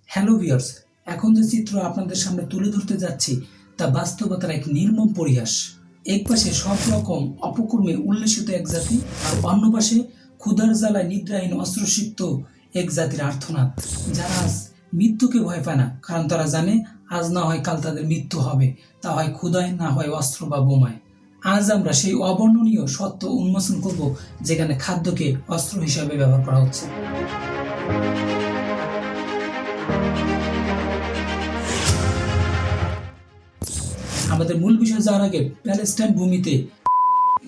Hello viewers, এখন যে চিত্র আপনাদের সামনে তুলে ধরতে যাচ্ছি তা বাস্তবতার এক নির্মম পরিহাস। এক পাশে সব রকম অপকর্মে উল্লেসিত এক জাতি, আর অন্য পাশে ক্ষুধার জ্বালায় নিদ্রাহীন অস্ত্রসিক্ত এক জাতির আর্তনাদ, যারা আজ মৃত্যুকে ভয় পায় না, কারণ তারা জানে আজ না হয় কাল তাদের মৃত্যু হবে, তা হয় ক্ষুধায়, না হয় অস্ত্র বা বোমায়। আজ আমরা সেই অবর্ণনীয় সত্য উন্মোচন করব, যেখানে খাদ্যকে অস্ত্র হিসাবে ব্যবহার করা হচ্ছে। আমাদের মূল বিষয় যাওয়ার আগে প্যালেস্টাইন ভূমিতে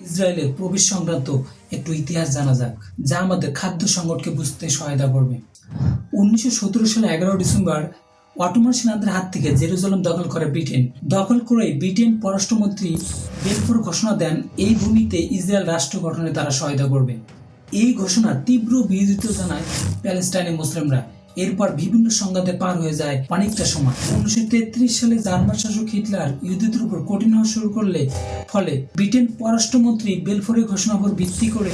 ইসরায়েলের প্রবেশ সংক্রান্ত একটু ইতিহাস জানা যাক, যা আমাদের খাদ্য সংকটকে বুঝতে সহায়তা করবে। 1917 সালে 11 ডিসেম্বর অটোমান সেনাদের হাত থেকে জেরুজালেম দখল করে ব্রিটেন। দখল করে ব্রিটেন পররাষ্ট্রমন্ত্রী বেলফোর ঘোষণা দেন এই ভূমিতে ইসরায়েল রাষ্ট্র গঠনে তারা সহায়তা করবে। এই ঘোষণার তীব্র বিরোধিতা জানায় প্যালেস্টাইনের মুসলিমরা। এরপর বিভিন্ন সংঘাতে পার হয়ে যায় অনেকটা সময়। 1933 সালে জার্মান শাসক হিটলার ইহুদিদের উপর কঠিন হওয়া শুরু করলে ফলে ব্রিটেন পররাষ্ট্রমন্ত্রী বেলফোরের ঘোষণার উপর ভিত্তি করে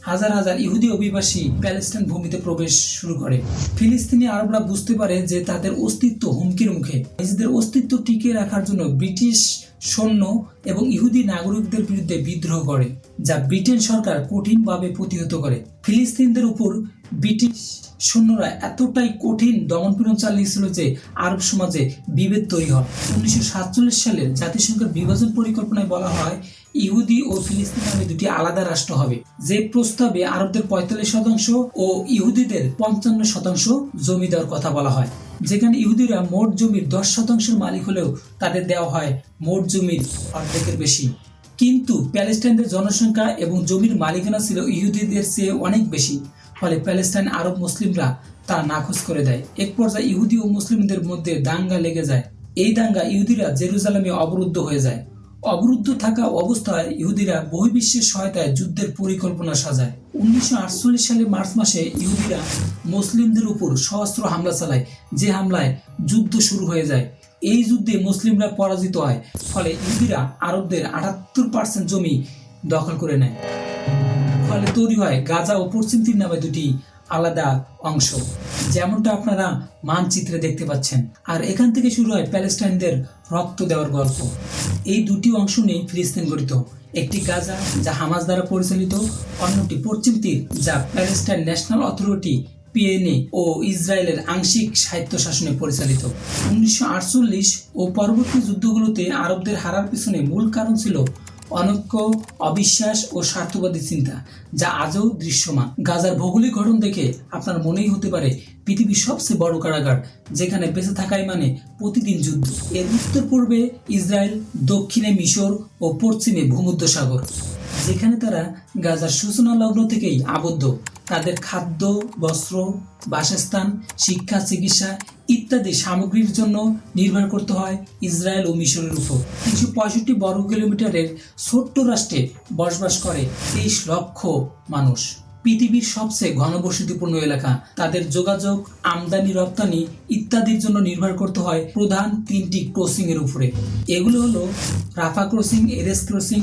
হাজার হাজার ইহুদি অভিবাসী প্যালেস্টাইন ভূমিতে প্রবেশ শুরু করে। ফিলিস্তিনি আরবরা বুঝতে পারে যে তাদের অস্তিত্ব হুমকির মুখে। নিজেদের অস্তিত্ব টিকিয়ে রাখার জন্য ব্রিটিশ সৈন্য এবং ইহুদি নাগরিকদের বিরুদ্ধে বিদ্রোহ করে, যা ব্রিটেন সরকার কঠিনভাবে প্রতিহত করে। ফিলিস্তিনদের উপর ব্রিটিশ সৈন্যরা এতটাই কঠিন দমনপীড়ন চালিয়েছিল যে আরব সমাজে বিভেদ তৈরি হয়। 1947 সালের জাতিসংঘের বিভাজন পরিকল্পনায় বলা হয় ইহুদি ও ফিলিস্তিন নামে দুটি আলাদা রাষ্ট্র হবে, যে প্রস্তাবে আরবদের 45% ও ইহুদিদের 55% জমি দেওয়ার কথা বলা হয়। যেখানে ইহুদিরা মোট জমির 10%-এর মালিক হলেও তাদের দেওয়া হয় মোট জমির অর্ধেকের বেশি। কিন্তু প্যালেস্টাইনের জনসংখ্যা এবং জমির মালিকানা ছিল ইহুদিদের চেয়ে অনেক বেশি, ফলে প্যালেস্টাইন আরব মুসলিমরা তা নাকচ করে দেয়। এক পর্যায়ে ইহুদি ও মুসলিমদের মধ্যে দাঙ্গা লেগে যায়। এই দাঙ্গা ইহুদিরা জেরুজালেমে অবরুদ্ধ হয়ে যায়। অবরুদ্ধ থাকা অবস্থায় ইহুদিরা বহির্বিশ্বের সহায়তায় যুদ্ধের পরিকল্পনা সাজায়। 1948 সালের মার্চ মাসে ইহুদিরা মুসলিমদের উপর সশস্ত্র হামলা চালায়, যে হামলায় যুদ্ধ শুরু হয়ে যায়। এই যুদ্ধে মুসলিমরা পরাজিত হয়, ফলে ইহুদিরা আরবদের 78% জমি দখল করে নেয়। ফলে তৈরি হয় গাজা ও পশ্চিম তীর নামে দুটি আলাদা অংশ, যেমনটা আপনারা মানচিত্রে দেখতে পাচ্ছেন। আর এখান থেকে শুরু হয় প্যালেস্টাইনদের রক্ত দেওয়ার গল্প। এই দুটি অংশ নিয়ে ফিলিস্তিন গঠিত, একটি গাজা যা হামাস দ্বারা পরিচালিত, অন্যটি পশ্চিম তীর যা প্যালেস্টাইন ন্যাশনাল অথরিটি পিএনএ ও ইসরায়েলের আংশিক স্বায়ত্তশাসনে পরিচালিত। 1948 ও পরবর্তী যুদ্ধগুলোতে আরবদের হারার পিছনে মূল কারণ ছিল অনৈক্য, অবিশ্বাস ও স্বার্থবাদী চিন্তা, যা আজও দৃশ্যমান। গাজার ভৌগোলিক গঠন দেখে আপনার মনেই হতে পারে পৃথিবীর সবচেয়ে বড় কারাগার, যেখানে বেঁচে থাকাই মানে প্রতিদিন যুদ্ধ। এর উত্তর পূর্বে ইসরায়েল, দক্ষিণে মিশর ও পশ্চিমে ভূমধ্যসাগর, যেখানে তারা গাজার সূচনা লগ্ন থেকেই আবদ্ধ। তাদের খাদ্য, বস্ত্র, বাসস্থান, শিক্ষা, চিকিৎসা ইত্যাদি সামগ্রীর জন্য নির্ভর করতে হয় ইসরায়েল ও মিশরের উপর। 365 বর্গ কিলোমিটারের ছোট্ট রাষ্ট্রে বসবাস করে 23 লক্ষ মানুষ। পৃথিবীর সবচেয়ে ঘনবসতিপূর্ণ এলাকা। তাদের যোগাযোগ, আমদানি রপ্তানি ইত্যাদির জন্য নির্ভর করতে হয় প্রধান 3টি ক্রসিং এর উপরে। এগুলো হলো Rafah crossing, Erez crossing,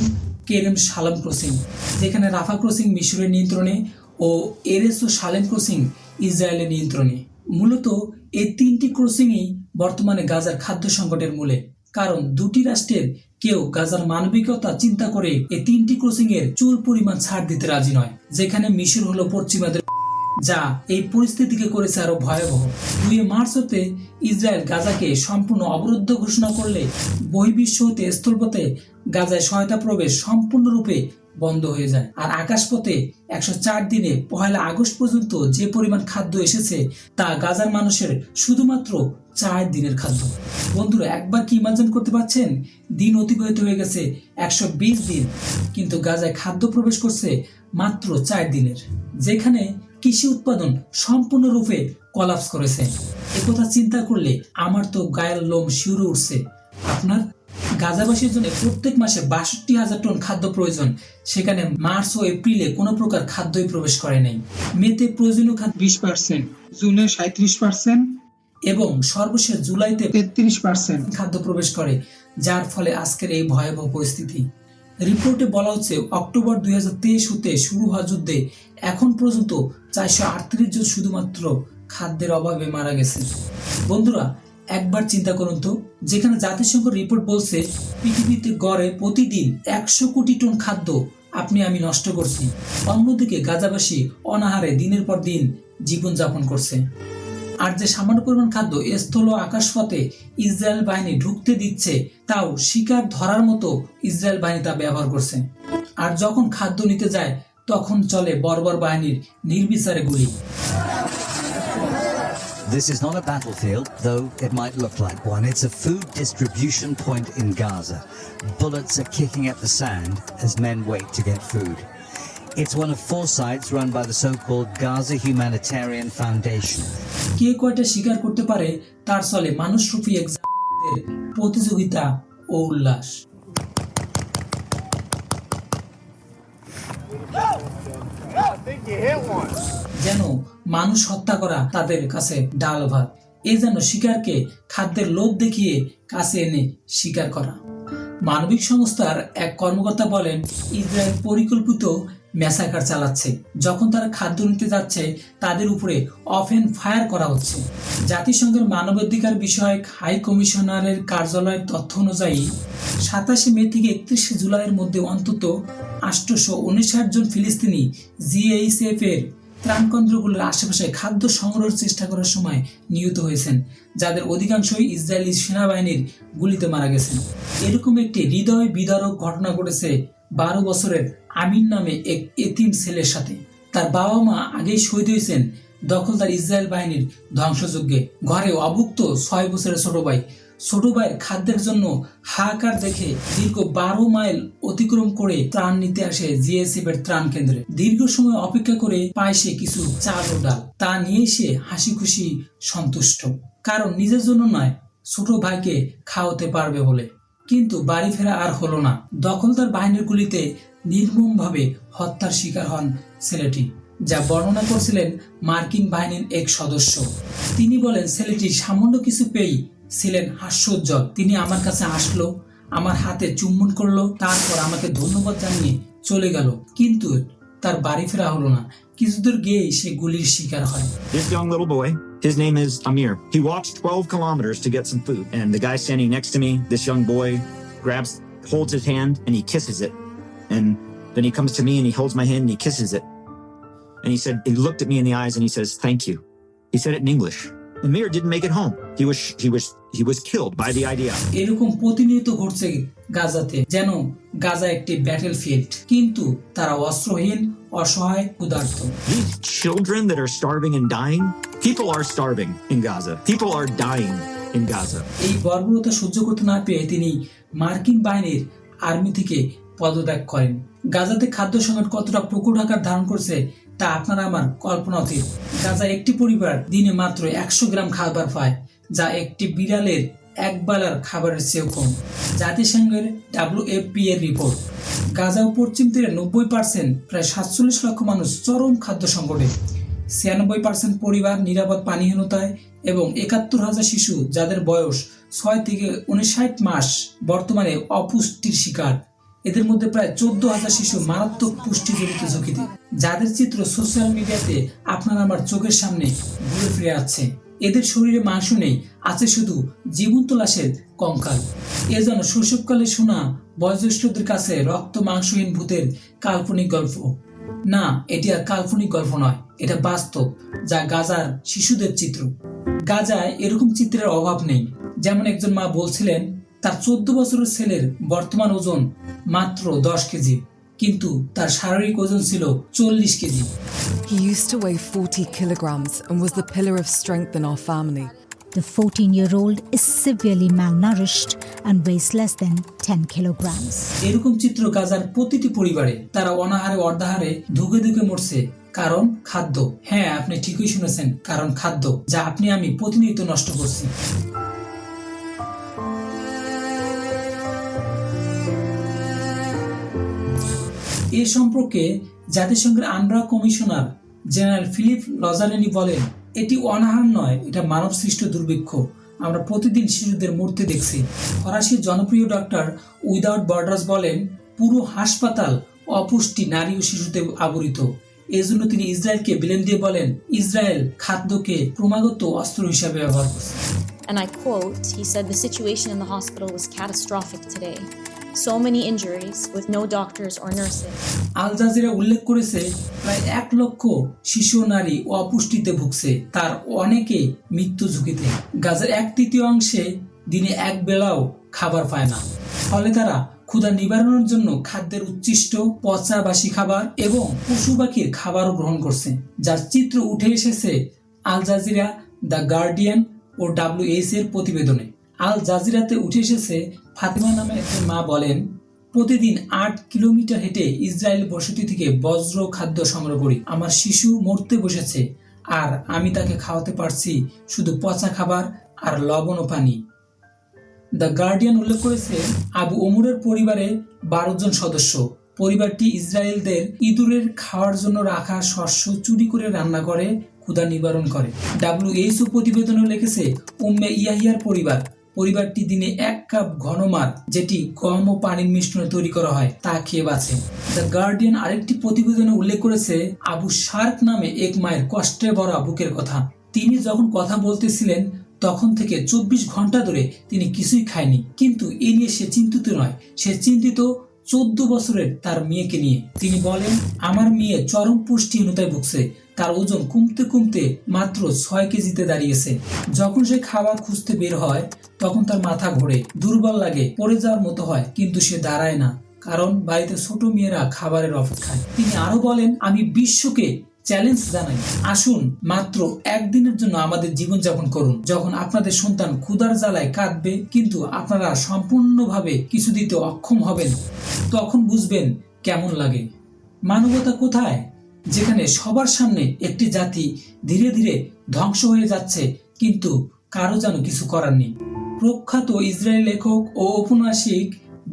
Kerem Shalom crossing, যেখানে রাফা ক্রসিং মিশরের নিয়ন্ত্রণে ও এরেস ও শালেম ক্রসিং ইসরায়েলের নিয়ন্ত্রণে। মূলত এই 3টি ক্রসিংই বর্তমানে গাজার খাদ্য সংকটের মূলে, কারণ দুটি রাষ্ট্রের কেউ গাজার মানবিকতা চিন্তা করে এই 3টি ক্রসিং এর চুল পরিমাণ ছাড় দিতে রাজি নয়। যেখানে মিশর হলো পশ্চিমাদের, যা এই পরিস্থিতিকে করেছে আরো ভয়াবহ। 2 মার্চ হতে ইসরায়েল গাজাকে সম্পূর্ণ অবরুদ্ধ ঘোষণা করলে বহির্বিশ্ব হতে স্থলপথে গাজায় সহায়তা প্রবেশ সম্পূর্ণরূপে বন্ধ হয়ে যায়। আর আকাশপথে 104 দিনে 1 আগস্ট পর্যন্ত যে পরিমাণ খাদ্য এসেছে তা গাজার মানুষের শুধুমাত্র 4 দিনের খাদ্য। বন্ধুরা, একবার কি ইমাজিন করতে পারছেন? দিন অতিবাহিত হয়ে গেছে 120 দিন, কিন্তু গাজায় খাদ্য প্রবেশ করছে মাত্র 4 দিনের, যেখানে কৃষি উৎপাদন সম্পূর্ণরূপে কলাপস করেছে। একথা চিন্তা করলে আমার তো গায়ের লোম শিউরে উঠছে। আপনার? গাজাবাসীর জন্য প্রত্যেক মাসে 62,000 টন খাদ্য প্রয়োজন, সেখানে মার্চ ও এপ্রিলে কোনো প্রকার খাদ্যই প্রবেশ করে নাই। মেতে প্রয়োজনীয় খাদ্য 20%, জুনে 37% এবং সর্বশেষ জুলাইতে 33% খাদ্য প্রবেশ করে, যার ফলে আজকের এই ভয়াবহ পরিস্থিতি। রিপোর্টে বলা হচ্ছে অক্টোবর 2023 হতে শুরু হওয়া যুদ্ধে এখন পর্যন্ত 438 জন শুধুমাত্র খাদ্যের অভাবে মারা গেছে। বন্ধুরা, একবার চিন্তা করুন তো, যেখানে জাতিসংঘ রিপোর্ট বলছে পৃথিবীতে গড়ে প্রতিদিন 100 কোটি টন খাদ্য আপনি আমি নষ্ট করছি, অন্যদিকে গাজাবাসী অনাহারে দিনের পর দিন জীবনযাপন করছে। আর যে সামান্য পরিমাণ খাদ্য স্থল ও আকাশপথে ইসরায়েল বাহিনী ঢুকতে দিচ্ছে, তাও শিকার ধরার মতো ইসরায়েল বাহিনী তা ব্যবহার করছে। আর যখন খাদ্য নিতে যায় তখন চলে বর্বর বাহিনীর নির্বিচারে গুলি। This is not a battlefield, though it might look like one. It's a food distribution point in Gaza. Bullets are kicking at the sand as men wait to get food. It's one of 4 sites run by the so-called Gaza Humanitarian Foundation. কে কয়টা শিকার করতে পারে তার চলে মানুষরূপী এক প্রতিযোগিতা ও উল্লাস। যেন মানুষ হত্যা করা তাদের কাছে ডাল ভাত, এ যেন শিকারকে খাদ্যের লোভ দেখিয়ে কাছে এনে শিকার করা। মানবিক সংস্থার এক কর্মকর্তা বলেন, ইসরায়েল পরিকল্পিত ম্যাসাকার চালাচ্ছে। যখন তারা খাদ্য নিতে যাচ্ছে তাদের উপরে অফেন ফায়ার করা হচ্ছে। জাতিসংঘের মানবাধিকার বিষয়ক হাই কমিশনারের কার্যালয়ের তথ্য অনুযায়ী 27 মে থেকে 31 জুলাইয়ের মধ্যে অন্তত 859 জন ফিলিস্তিনি জিএইচএফ এর ত্রাণকেন্দ্রগুলোর আশেপাশে খাদ্য সংগ্রহের চেষ্টা করার সময় নিহত হয়েছেন, যাদের অধিকাংশই ইসরায়েলি সেনাবাহিনীর গুলিতে মারা গেছেন। এরকম একটি হৃদয় বিদারক ঘটনা ঘটেছে 12 বছরের আমিন নামে এক এতিম ছেলের সাথে। তার বাবা মা আগেই শহীদ হয়েছেন দখলদার ইসরায়েল বাহিনীর ধ্বংসযজ্ঞে। ঘরে অভুক্ত 6 বছরের ছোট ভাইয়ের খাদ্যের জন্য হাহাকার দেখে দীর্ঘ 12 মাইল অতিক্রম করে ত্রাণ নিতে আসে জিএসএফ এর ত্রাণ কেন্দ্রে। দীর্ঘ সময় অপেক্ষা করে পায় সে কিছু চাল ও ডাল। তা নিয়ে সে হাসি খুশি সন্তুষ্ট, কারণ নিজের জন্য নয়, ছোট ভাইকে খাওয়াতে পারবে বলে। কিন্তু বাড়ি ফেরা আর হলো না। দখলদার বাহিনীর গুলিতে নির্মমভাবে হত্যার শিকার হন ছেলেটি, যা বর্ণনা করছিলেন মার্কিন বাহিনীর এক সদস্য। তিনি বলেন, ছেলেটি সামান্য কিছু পেয়েই ছিলেন হাস্যোজ্জ্বল। তিনি আমার কাছে আসলো, আমার হাতে চুম্বন করলো, তারপর আমাকে ধন্যবাদ জানিয়ে চলে গেল। কিন্তু তার বাড়ি ফেরা হলো না। কিছুদূর গিয়েই সে গুলির শিকার হয়। This young little boy, his name is Amir. He walked 12 kilometers to get some food. And the guy standing next to me, this young boy, holds his hand and he kisses it. And then he comes to me and he holds my hand and he kisses it. And he looked at me in the eyes and he says, "Thank you." He said it in English. Amir didn't make it home. He was killed by the IDF. এরকম প্রতিনিয়ত ঘটছে গাজাতে, যেন গাজা একটি battlefield, কিন্তু তারা অস্ত্রহীন, অসহায়, ক্ষুধার্ত। These children that are starving and dying, people are starving in Gaza. People are dying in Gaza. এই বর্বরতা সহ্য করতে না পেয়ে তিনি মার্কিন বাহিনীর আর্মি থেকে পদত্যাগ করেন। গাজাতে খাদ্য সংকট কতটা প্রকট আকার ধারণ করছে তা আপনারা আমার কল্পনাতীত। গাজা একটি পরিবার দিনে মাত্র 100 গ্রাম খাবার পায়, যা একটি বিড়ালের একবেলার খাবারের চেয়েও কম। জাতিসংঘের WFP এর রিপোর্ট, গাজা ও পশ্চিম তীরে 90%, প্রায় 47 লক্ষ মানুষ চরম খাদ্য সংকটে। 96% পরিবার নিরাপদ পানিহীনতায় এবং 71,000 শিশু যাদের বয়স 6 থেকে 59 মাস বর্তমানে অপুষ্টির শিকার। এদের মধ্যে প্রায় 14,000 শিশু মারাত্মক পুষ্টিজনিত ঝুঁকিতে, যাদের চিত্র সোশ্যাল মিডিয়াতে আপনার আমার চোখের সামনে ঘুরে ফিরে আসছে। এদের শরীরে মাংস নেই, আছে শুধু জীবন্ত লাশের কঙ্কাল। এ যেন শৈশবকালে শোনা বয়োজ্যেষ্ঠদের কাছে রক্ত মাংসহীন ভূতের কাল্পনিক গল্প। না, এটি আর কাল্পনিক গল্প নয়, এটা বাস্তব, যা গাজার শিশুদের চিত্র। গাজায় এরকম চিত্রের অভাব নেই। যেমন একজন মা বলছিলেন, তার 14 বছরের ছেলের বর্তমান ওজন মাত্র 10 কেজি, কিন্তু তার শারীরিক ওজন ছিল 40 KG. He used to weigh 40 kilograms and was the pillar of strength in our family. The 14-year-old is severely malnourished and weighs less than 10 kilograms. এরকম চিত্র গাজার প্রতিটি পরিবারে। তারা অনাহারে অর্ধাহারে ধুকে ধুকে মরছে, কারণ খাদ্য। হ্যাঁ, আপনি ঠিকই শুনেছেন, কারণ খাদ্য, যা আপনি আমি প্রতিনিয়ত নষ্ট করছি। এ সম্পর্কে জাতিসংঘের আনরা কমিশনার জেনারেল ফিলিপ লজারেনি বলেন, এটি অনাহার নয়, এটা মানব সৃষ্ট দুর্ভিক্ষ। আমরা প্রতিদিন শিশুদের মরতে দেখছি। ফরাসি জনপ্রিয় ডক্টর উইদাউট বর্ডার্স বলেন, পুরো হাসপাতাল অপুষ্টি, নারী ও শিশুতে আবৃত। এজন্য তিনি ইসরায়েলকে ব্লেম দিয়ে বলেন ইসরায়েল খাদ্যকে ক্রমাগত অস্ত্র হিসাবে ব্যবহার করছে। And I quote, he said, "The situation in the hospital was catastrophic today. So many injuries with no doctors or nurses." Al Jazeera উল্লেখ করেছে প্রায় 1 লক্ষ শিশু ও নারী অপুষ্টিতে ভুগছে, তার অনেকে মৃত্যু ঝুঁকিতে। গাজার 1/3 দিনে এক বেলাও খাবার পায় না, ফলে তারা ক্ষুধা নিবারণের জন্য খাদ্যের উচ্ছিষ্ট, পচা বাসি খাবার এবং পশু পাখির খাবারও গ্রহণ করছে, যার চিত্র উঠে এসেছে আল জাজিরা, দ্য গার্ডিয়ান ও WH এর প্রতিবেদনে। আল জাজিরাতে উঠে এসেছে ফাতিমা নামে একজন মা বলেন, প্রতিদিন 8 কিলোমিটার হেঁটে ইসরায়েল বসতি থেকে বজ্র খাদ্য সংগ্রহ করি। আমার শিশু মরতে বসেছে আর আমি তাকে খাওয়াতে পারছি শুধু পচা খাবার আর লবণ ও পানি। দ্য গার্ডিয়ান উল্লেখ করেছে আবু ওমরের পরিবারে 12 জন সদস্য। পরিবারটি ইসরায়েলদের ইঁদুরের খাওয়ার জন্য রাখা শস্য চুরি করে রান্না করে ক্ষুধা নিবারণ করে। WHO প্রতিবেদনে লিখেছে উম্মে ইয়াহিয়ার পরিবারটি দিনে 1 কাপ ঘন মার, যেটি গম ও পানির মিশ্রণে তৈরি করা হয়, তা খেয়ে বাঁচে। দ্য গার্ডিয়ান আরেকটি প্রতিবেদনে উল্লেখ করেছে আবু শার্ক নামে এক মায়ের কষ্টে ভরা বুকের কথা। তিনি যখন কথা বলতেছিলেন তখন থেকে 24 ঘন্টা ধরে তিনি কিছুই খায়নি, কিন্তু এ নিয়ে সে চিন্তিত নয়, সে চিন্তিত 14 বছরের তার মেয়েকে নিয়ে। তিনি বলেন, আমার মেয়ে চরম পুষ্টিহীনতায় ভুগছে, তার ওজন কমতে কমতে মাত্র 6 কেজিতে দাঁড়িয়েছে। যখন সে খাবার খুঁজতে বের হয় তখন তার মাথা ঘোরে, দুর্বল লাগে, পড়ে যাওয়ার মতো হয়, কিন্তু সে দাঁড়ায় না, কারণ বাড়িতে ছোট মেয়েরা খাবারের অপেক্ষায়। তিনি আরো বলেন, আমি বিশ্বকে চ্যালেঞ্জ জানাই, আসুন মাত্র একদিনের জন্য আমাদের জীবনযাপন করুন। যখন আপনাদের সন্তান ক্ষুধার জ্বালায় কাঁদবে কিন্তু আপনারা সম্পূর্ণভাবে কিছু দিতে অক্ষম হবেন, তখন বুঝবেন কেমন লাগে। মানবতা কোথায়, যেখানে সবার সামনে একটি জাতি ধীরে ধীরে ধ্বংস হয়ে যাচ্ছে কিন্তু কারো যেন কিছু করার নেই। প্রখ্যাত ইসরায়েল লেখক ও ঔপন্যাসিক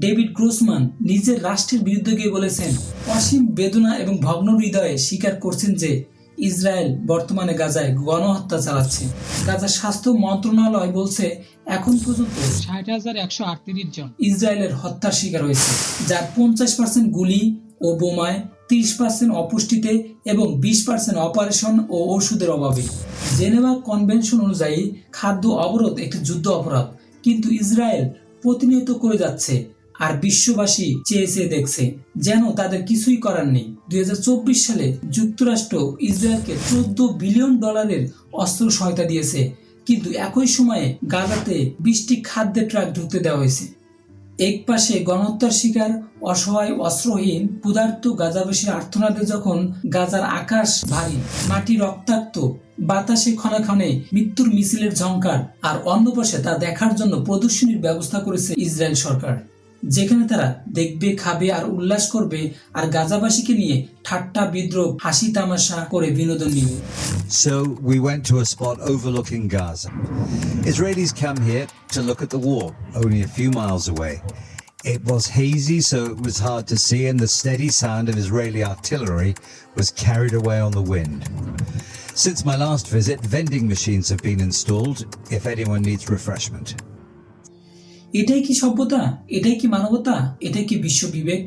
ডেভিড গ্রোসমান নিজের রাষ্ট্রের বিরুদ্ধে গিয়ে বলেছেন, অসীম বেদনা এবং ভগ্ন হৃদয়ে স্বীকার করছেন যে ইসরায়েল বর্তমানে গাজায় গণহত্যা চালাচ্ছে। গাজার স্বাস্থ্য মন্ত্রণালয় বলছে এখন পর্যন্ত 60,138 জন ইসরায়েলের হত্যার শিকার হয়েছে, যার 50% গুলি ও বোমায়, 30% অপুষ্টিতে এবং 20% অপারেশন ও ওষুধের অভাবে। জেনেভা কনভেনশন অনুযায়ী খাদ্য অবরোধ একটি যুদ্ধ অপরাধ, কিন্তু ইসরায়েল প্রতিনিয়ত করে যাচ্ছে আর বিশ্ববাসী চেয়ে দেখছে যেন তাদের কিছুই করার নেই। 2024 সালে যুক্তরাষ্ট্র ইসরায়েলকে $14 বিলিয়ন অস্ত্র সহায়তা দিয়েছে, কিন্তু একই সময়ে গাজাতে 20টি খাদ্যের ট্রাক ঢুকতে দেওয়া হয়েছে। এক পাশে গণহত্যার শিকার অসহায় অস্ত্রহীন ক্ষুধার্ত গাজাবাসীর আর্তনাদে যখন গাজার আকাশ ভারী, মাটি রক্তাক্ত, বাতাসে ক্ষণে ক্ষণে মৃত্যুর মিছিলের ঝংকার, আর অন্য পাশে তা দেখার জন্য প্রদর্শনীর ব্যবস্থা করেছে ইসরায়েল সরকার, যেখানে তারা দেখবে, খাবে আর উল্লাস করবে, আর গাজাবাসীকে নিয়ে ঠাট্টা বিদ্রোহ হাসি তামাশা করে বিনোদন নিবে। So we went to a spot overlooking Gaza. Israelis come here to look at the war, only a few miles away. It was hazy, so it was hard to see, and the steady sound of Israeli artillery was carried away on the wind. Since my last visit, vending machines have been installed if anyone needs refreshment. এটাই কি সভ্যতা? এটাই কি মানবতা? এটাই কি বিশ্ব বিবেক?